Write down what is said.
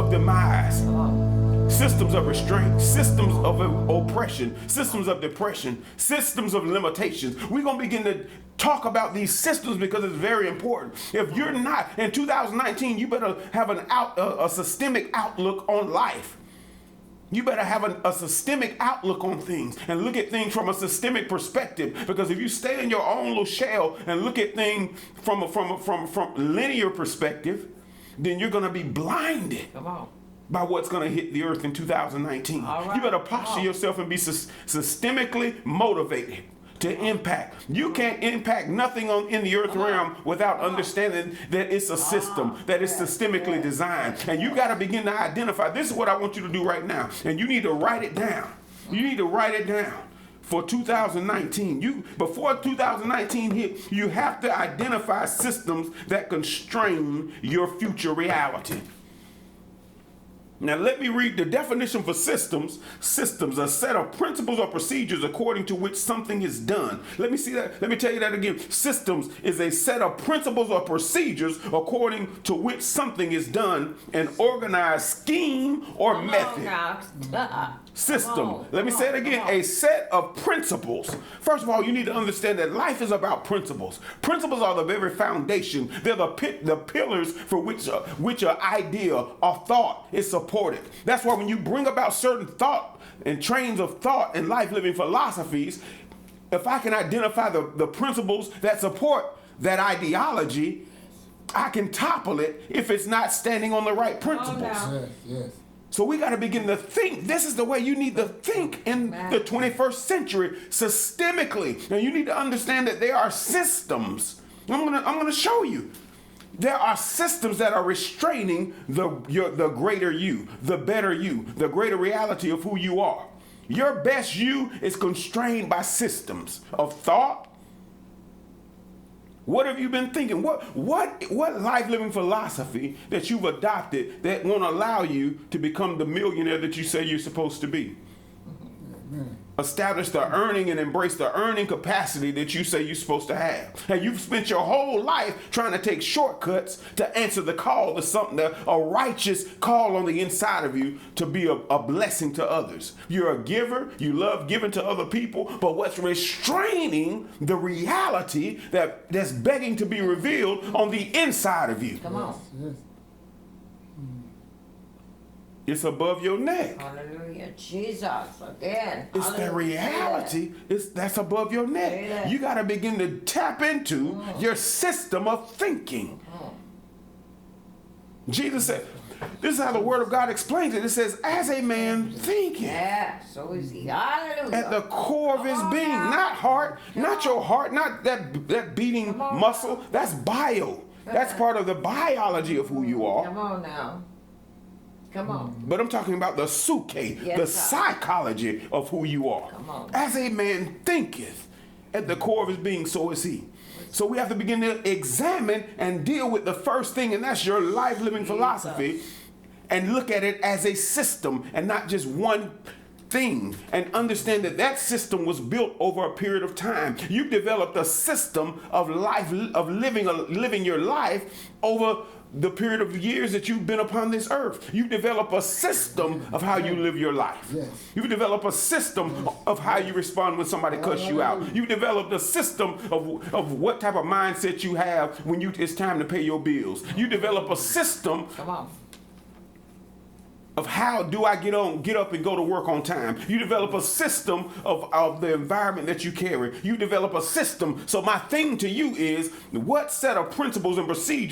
of demise, systems of restraint, systems of oppression, systems of depression, systems of limitations. We're going to begin to talk about these systems because it's very important. If you're not, in 2019, you better have a systemic outlook on life. You better have a systemic outlook on things and look at things from a systemic perspective. Because if you stay in your own little shell and look at things from linear perspective, then you're going to be blinded by what's going to hit the earth in 2019. Right. You better posture yourself and be systemically motivated to impact. You can't impact nothing in the earth realm without understanding that it's a system, that it's systemically designed. And you got to begin to identify, this is what I want you to do right now. And you need to write it down. You need to write it down for 2019. Before 2019 hit, you have to identify systems that constrain your future reality. Now let me read the definition for systems. Systems, a set of principles or procedures according to which something is done. Let me see that. Let me tell you that again. Systems is a set of principles or procedures according to which something is done, an organized scheme or method. System. Let me say it again. A set of principles. First of all, you need to understand that life is about principles. Principles are the very foundation. They're the pillars for which an idea or thought is supported. That's why when you bring about certain thought and trains of thought and life-living philosophies, if I can identify the principles that support that ideology, I can topple it if it's not standing on the right principles. Yes. So we got to begin to think. This is the way you need to think in the 21st century, systemically. Now you need to understand that there are systems. I'm gonna show you. There are systems that are restraining the greater you, the better you, the greater reality of who you are. Your best you is constrained by systems of thought. What have you been thinking? What life-living philosophy that you've adopted that won't allow you to become the millionaire that you say you're supposed to be? Establish the earning and embrace the earning capacity that you say you're supposed to have. And you've spent your whole life trying to take shortcuts to answer the call to something, a righteous call on the inside of you to be a blessing to others. You're a giver. You love giving to other people. But what's restraining the reality that's begging to be revealed on the inside of you? Come on. Yes. It's above your neck. Hallelujah. Jesus. Again. It's the reality. That's above your neck. You got to begin to tap into your system of thinking. Jesus said, this is how the Word of God explains it. It says, as a man thinketh. Yeah, so is he. Hallelujah. At the core of his being. Not heart, not your heart, not that beating muscle. That's bio. That's part of the biology of who you are. Come on now. Come on. But I'm talking about the suke, the psychology of who you are. Come on. As a man thinketh, at the core of his being, so is he. So we have to begin to examine and deal with the first thing, and that's your life-living philosophy, and look at it as a system and not just one thing, and understand that system was built over a period of time. You developed a system of life, of living your life over the period of years that you've been upon this earth. You develop a system of how you live your life. Yes. You develop a system of how you respond when somebody cuts you out. You developed a system of what type of mindset you have when it's time to pay your bills. You develop a system of how do I get up and go to work on time. You develop a system of the environment that you carry. You develop a system. So my thing to you is, what set of principles and procedures